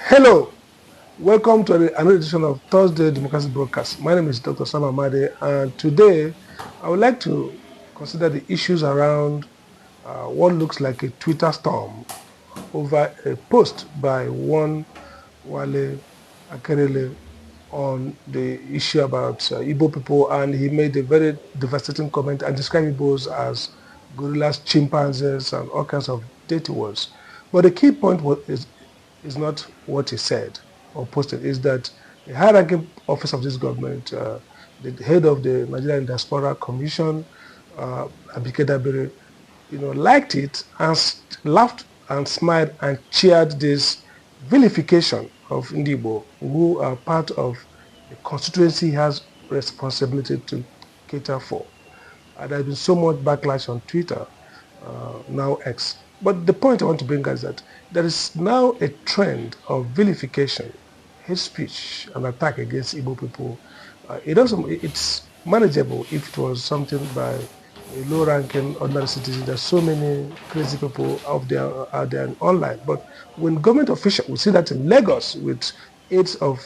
Hello, welcome to another edition of Thursday Democracy Broadcast. My name is Dr. Sam Amadi, and today I would like to consider the issues around what looks like a Twitter storm over a post by one Wale Akerele on the issue about Igbo people, and he made a very devastating comment and described Igbos as gorillas, chimpanzees, and all kinds of dirty words. But the key point is not what he said or posted, is that the high-ranking office of this government, the head of the Nigerian Diaspora Commission, Abike Dabiri, liked it and laughed and smiled and cheered this vilification of Igbo, who are part of the constituency he has responsibility to cater for. There's been so much backlash on Twitter, now X. But the point I want to bring is that there is now a trend of vilification, hate speech, and attack against Igbo people. It's manageable if it was something by a low-ranking ordinary citizen. There's so many crazy people out there online. But when government officials, we see that in Lagos with aides of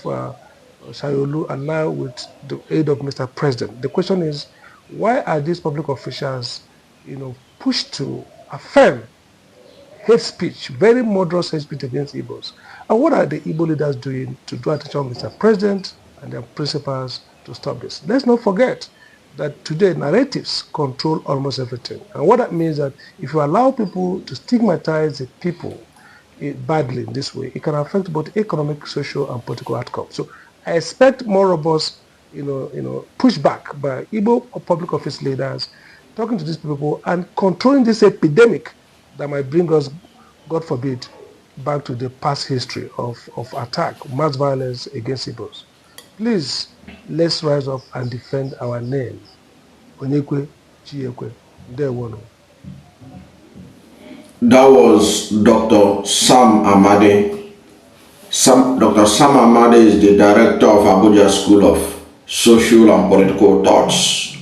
Sayolu and now with the aid of Mr. President. The question is, why are these public officials, pushed to affirm hate speech, very murderous hate speech against Igbos? And what are the Igbo leaders doing to draw attention to Mr. President and their principals to stop this? Let's not forget that today narratives control almost everything. And what that means is that if you allow people to stigmatize the people badly in this way, it can affect both economic, social, and political outcomes. So I expect more robust, pushback by Igbo public office leaders talking to these people and controlling this epidemic that might bring us, God forbid, back to the past history of attack, mass violence against Igbos. Please, let's rise up and defend our name. Onyekwe, Chiekwe, Dewono. That was Dr. Sam Amadi. Dr. Sam Amadi is the director of Abuja School of Social and Political Thoughts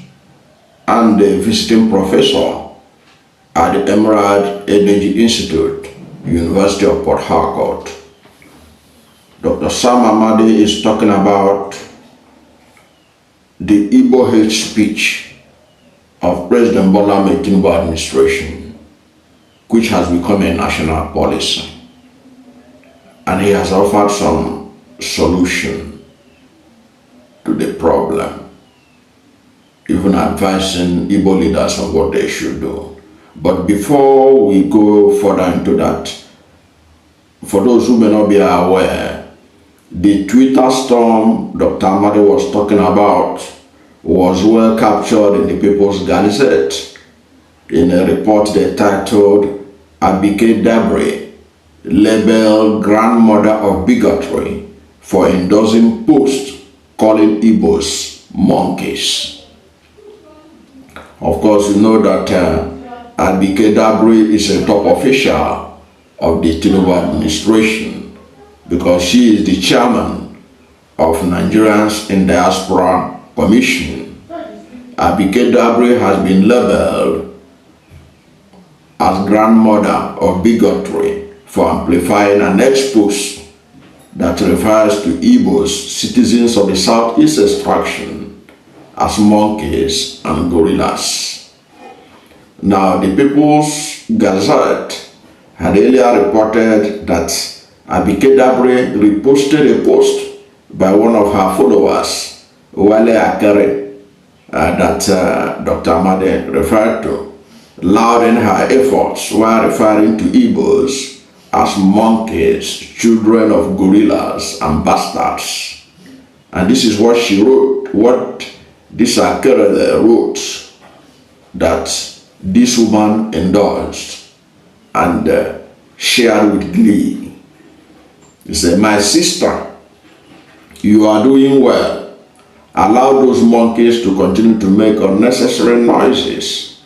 and the visiting professor at the Emerald Energy Institute, University of Port Harcourt. Dr. Sam Amadi is talking about the Igbo hate speech of President Bola Ahmed Tinubu administration, which has become a national policy. And he has offered some solution to the problem, even advising Igbo leaders on what they should do. But before we go further into that, for those who may not be aware, the Twitter storm Dr. Amadi was talking about was well captured in the People's Gazette in a report they titled Abike Dabiri, labeled grandmother of bigotry for endorsing posts calling Igbos monkeys. Of course, you know that Abike Dabiri is a top official of the Tinubu administration because she is the chairman of Nigerians in Diaspora Commission. Abike Dabiri has been labeled as grandmother of bigotry for amplifying an ex-post that refers to Igbos, citizens of the Southeast extraction, as monkeys and gorillas. Now, the People's Gazette had earlier reported that Abike Dabiri reposted a post by one of her followers, Wale Akere, that Dr. Amadi referred to, lauding her efforts while referring to Igbos as monkeys, children of gorillas and bastards. And this is what she wrote, what this Akere wrote, that this woman endorsed and shared with glee. He said, "My sister, you are doing well. Allow those monkeys to continue to make unnecessary noises.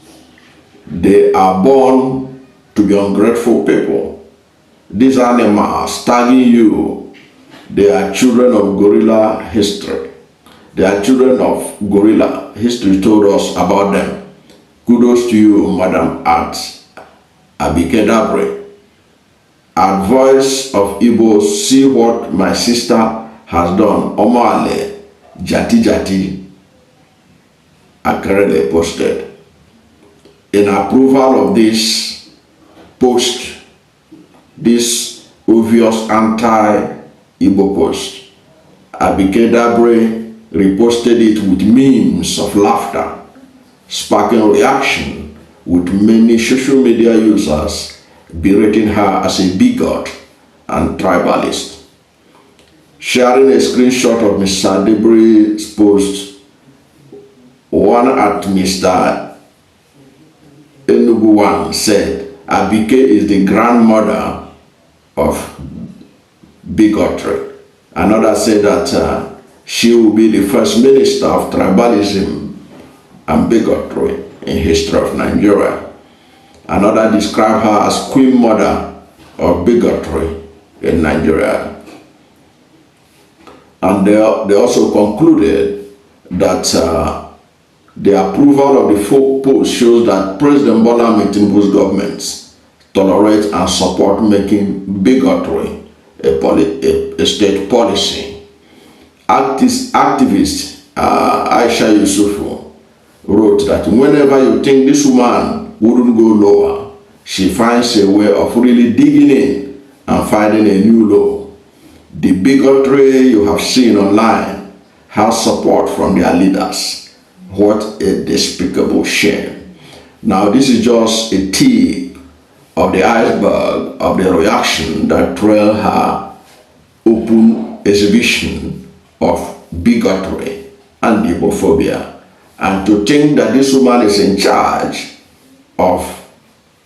They are born to be ungrateful people. These animals tagging you, they are children of gorilla history. They are children of gorilla. History told us about them. Kudos to you, Madam Abike Dabiri. At Voice of Igbo, see what my sister has done. Omale Jati Jati Akarele posted. In approval of this post, this obvious anti-Igbo post, Abike Dabiri reposted it with memes of laughter, sparking reaction with many social media users berating her as a bigot and tribalist. Sharing a screenshot of Mr. Dabiri's post, one at Mr. Enugu said, Abike is the grandmother of bigotry. Another said that she will be the first minister of tribalism and bigotry in history of Nigeria. Another described her as queen mother of bigotry in Nigeria. And they also concluded that the approval of the folk post shows that President Bola Ahmed Tinubu's government tolerate and support making bigotry a state policy. Activist Aisha Yusufu wrote that whenever you think this woman wouldn't go lower, she finds a way of really digging in and finding a new low. The bigotry you have seen online has support from their leaders. What a despicable shame. Now this is just a tip of the iceberg of the reaction that trailed her open exhibition of bigotry and Igbophobia. And to think that this woman is in charge of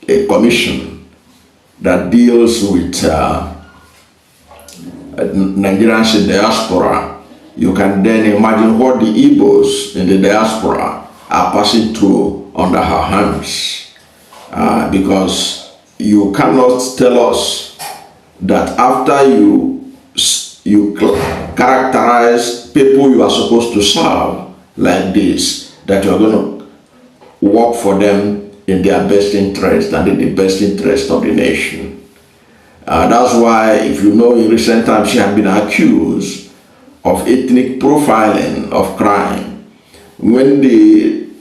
a commission that deals with Nigerians in diaspora, you can then imagine what the Igbos in the diaspora are passing through under her hands. Because you cannot tell us that after you characterize people you are supposed to serve like this, that you're going to work for them in their best interest and in the best interest of the nation. That's why, if you know, in recent times she had been accused of ethnic profiling of crime. When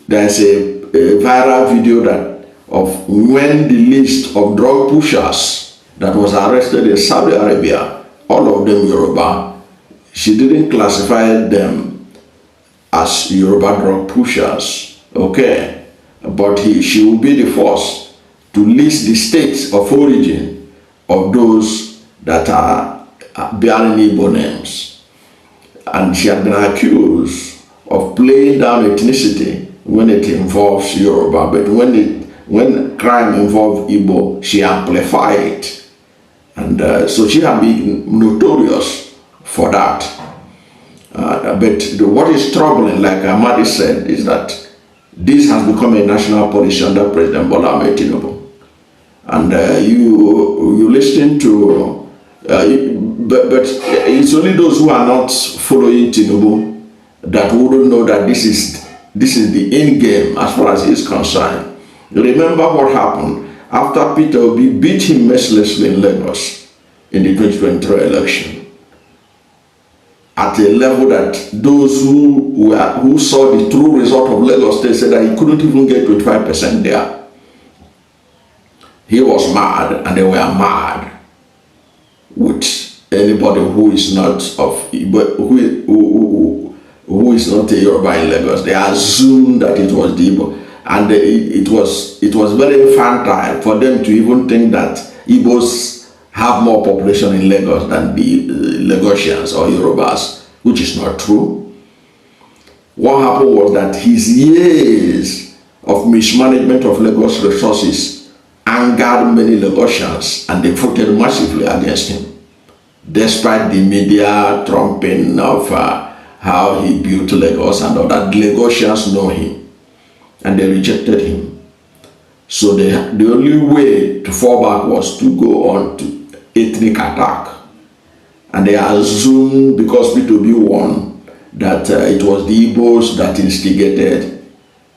there's a viral video of when the list of drug pushers that was arrested in Saudi Arabia, all of them Yoruba, she didn't classify them as Yoruba drug pushers, okay? But she will be the first to list the states of origin of those that are bearing Igbo names. And she had been accused of playing down ethnicity when it involves Yoruba, but when crime involves Igbo, she amplified it. And so she had been notorious for that. But what is troubling, like Amadi said, is that this has become a national policy under President Bola Ahmed Tinubu. And you listen to, but it's only those who are not following Tinubu that wouldn't know that this is the end game as far as he's concerned. Remember what happened after Peter Obi beat him mercilessly in Lagos in the 2023 election. At a level that those who saw the true result of Lagos State said that he couldn't even get 25% there. He was mad, and they were mad with anybody who is not of who is not a Yoruba in Lagos. They assumed that it was the Igbo, and it was very infantile for them to even think that Igbos have more population in Lagos than the Lagosians or Yorubas, which is not true. What happened was that his years of mismanagement of Lagos resources angered many Lagosians, and they voted massively against him, despite the media trumping of how he built Lagos and all that. Lagosians know him, and they rejected him. So the only way to fall back was to go on to ethnic attack. And they assumed, because P2B won, that it was the Igbos that instigated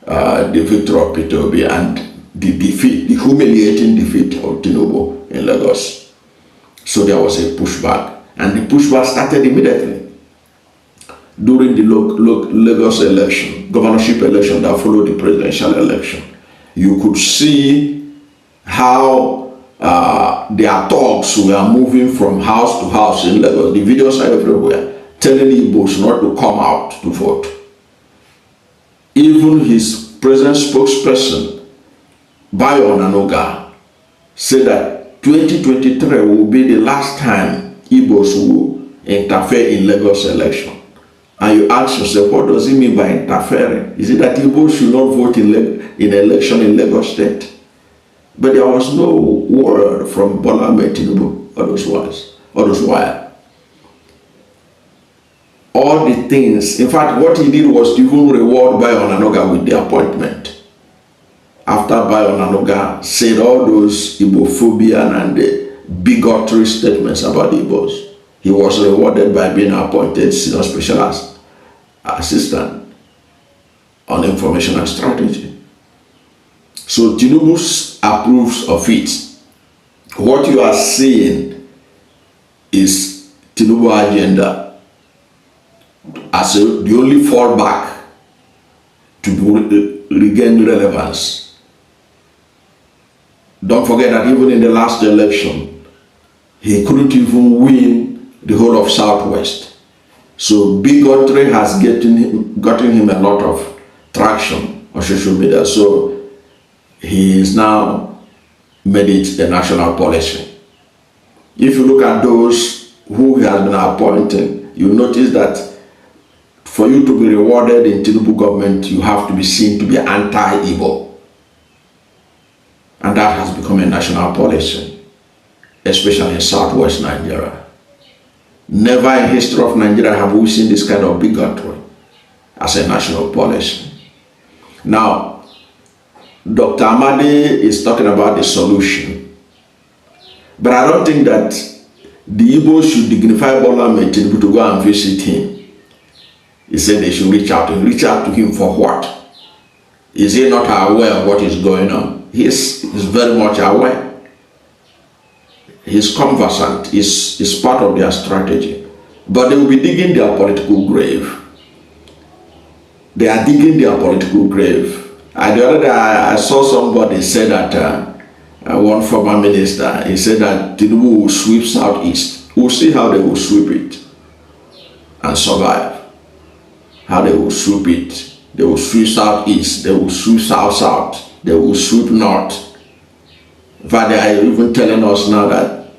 the victory of P2B and the defeat, the humiliating defeat of Tinubu in Lagos. So there was a pushback, and the pushback started immediately during the Lagos election, governorship election that followed the presidential election. You could see how their thugs were moving from house to house in Lagos. The videos are everywhere, telling Igbos not to come out to vote. Even his present spokesperson, Bayo Nanoga, said that 2023 will be the last time Igbos will interfere in Lagos election. And you ask yourself, what does he mean by interfering? Is it that Igbos should not vote in election in Lagos State? But there was no word from Bola Ahmed Tinubu otherwise. All the things, in fact, what he did was to even reward Bayo Nanoga with the appointment. After Bayo Nanoga said all those Igbophobia and the bigotry statements about the Igbos, he was rewarded by being appointed senior special assistant on information and strategy. So Tinubu approves of it. What you are seeing is Tinubu agenda as the only fallback to regain relevance. Don't forget that even in the last election, he couldn't even win the whole of Southwest. So bigotry has gotten him a lot of traction on social media. So he is now made it a national policy. If you look at those who he has been appointing, you notice that for you to be rewarded in Tinubu government, you have to be seen to be anti-Igbo. And that has become a national policy, especially in Southwest Nigeria. Never in history of Nigeria have we seen this kind of bigotry as a national policy. Now, Dr. Amadi is talking about the solution. But I don't think that the Igbos should dignify Bola Ahmed Tinubu to go and visit him. He said they should reach out to him. Reach out to him for what? Is he not aware of what is going on? He's very much aware. He's conversant. Is part of their strategy. But they will be digging their political grave. They are digging their political grave. The other day I saw somebody say that one former minister, he said that Tinubu will sweep Southeast. We'll see how they will sweep it and survive. How they will sweep it. They will sweep Southeast. They will sweep South-South. They will sweep North. In fact, they are even telling us now that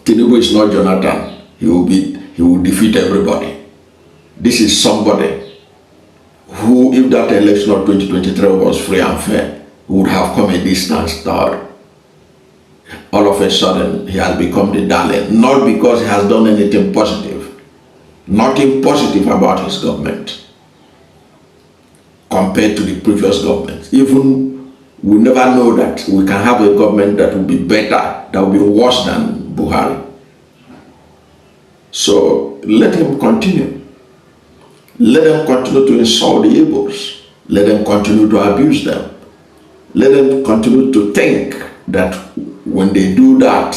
Tinubu is not Jonathan. He will defeat everybody. This is somebody who, if that election of 2023 was free and fair, would have come a distance third. All of a sudden, he has become the darling. Not because he has done anything positive. Nothing positive about his government compared to the previous government. Even we never know that we can have a government that will be better, that will be worse than Buhari. So let him continue. Let them continue to insult the Igbos. Let them continue to abuse them. Let them continue to think that when they do that,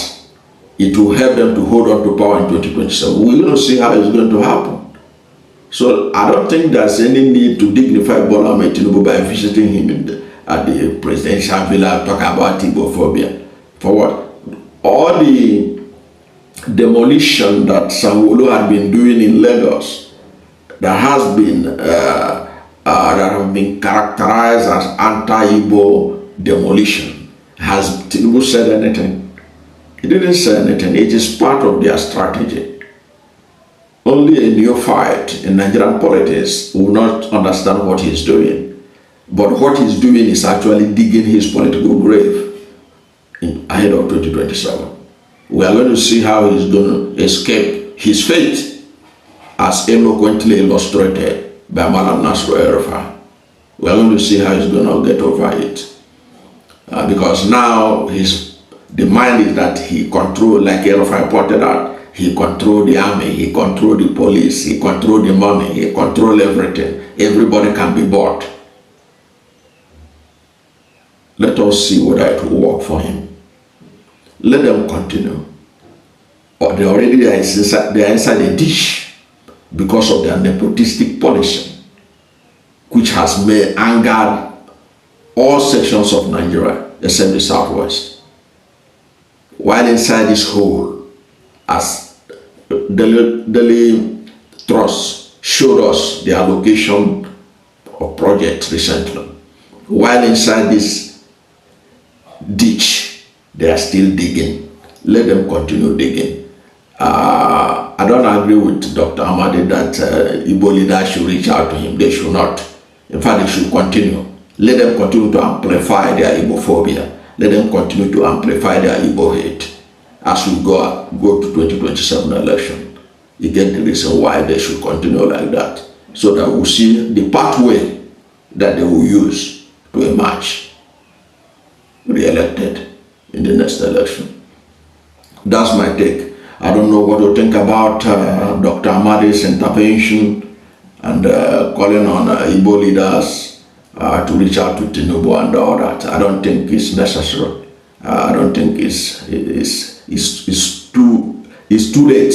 it will help them to hold on to power in 2027. We're going to see how it's going to happen. So I don't think there's any need to dignify Bola Ahmed Tinubu by visiting him at the presidential villa, talk about Igbophobia. For what? All the demolition that Sanwo-Olu had been doing in Lagos, that has been characterized as anti-Igbo demolition. Has Tinubu said anything? He didn't say anything. It is part of their strategy. Only a neophyte in Nigerian politics will not understand what he's doing. But what he's doing is actually digging his political grave ahead of 2027. We are going to see how he's going to escape his fate, as eloquently illustrated by Malam Nasru El-Rufai. We are going to see how he's going to get over it. Because now the mind is that he controls, like El-Rufai pointed out, he controls the army, he controls the police, he controls the money, he controls everything. Everybody can be bought. Let us see whether it will work for him. Let them continue. or they already are inside a dish because of their nepotistic policy, which has angered all sections of Nigeria except the Southwest. While inside this hole, as Daily Trust showed us the allocation of projects recently, while inside this ditch, they are still digging. Let them continue digging. I don't agree with Dr. Amadi that Igbo leaders should reach out to him. They should not. In fact, they should continue. Let them continue to amplify their Igbophobia. Let them continue to amplify their Igbo hate. As we go to 2027 election, you get the reason why they should continue like that, so that we'll see the pathway that they will use to emerge re-elected in the next election. That's my take. I don't know what to think about Dr. Amadi's intervention and calling on Igbo leaders to reach out to Tinubu and all that. I don't think it's necessary. I don't think it's too late.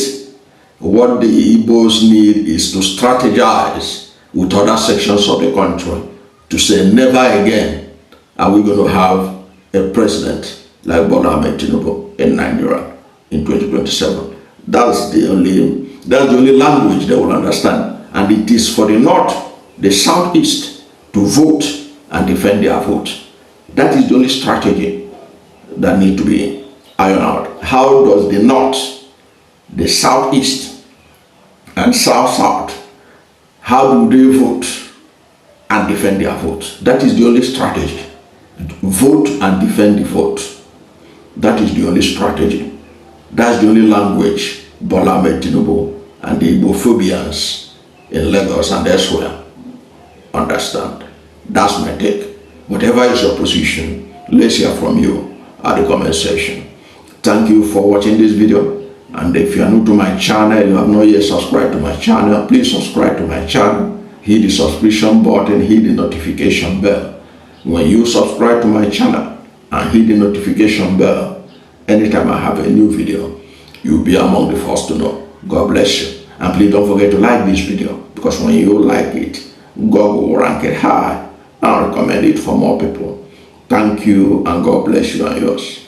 What the Igbos need is to strategize with other sections of the country to say never again are we going to have a president like Bola Ahmed Tinubu in Nigeria in 2027. That's the only language they will understand. And it is for the North, the Southeast, to vote and defend their vote. That is the only strategy that need to be ironed out. How does the North, the Southeast, and South-South, how do they vote and defend their vote? That is the only strategy. Vote and defend the vote. That is the only strategy. That's the only language Bola Ahmed Tinubu and the Igbophobians in Lagos and elsewhere understand. That's my take. Whatever is your position, let's hear from you at the comment section. Thank you for watching this video. And if you are new to my channel, you have not yet subscribed to my channel, please subscribe to my channel. Hit the subscription button, hit the notification bell. When you subscribe to my channel and hit the notification bell, anytime I have a new video, you'll be among the first to know. God bless you. And please don't forget to like this video, because when you like it, God will rank it high and recommend it for more people. Thank you, and God bless you and yours.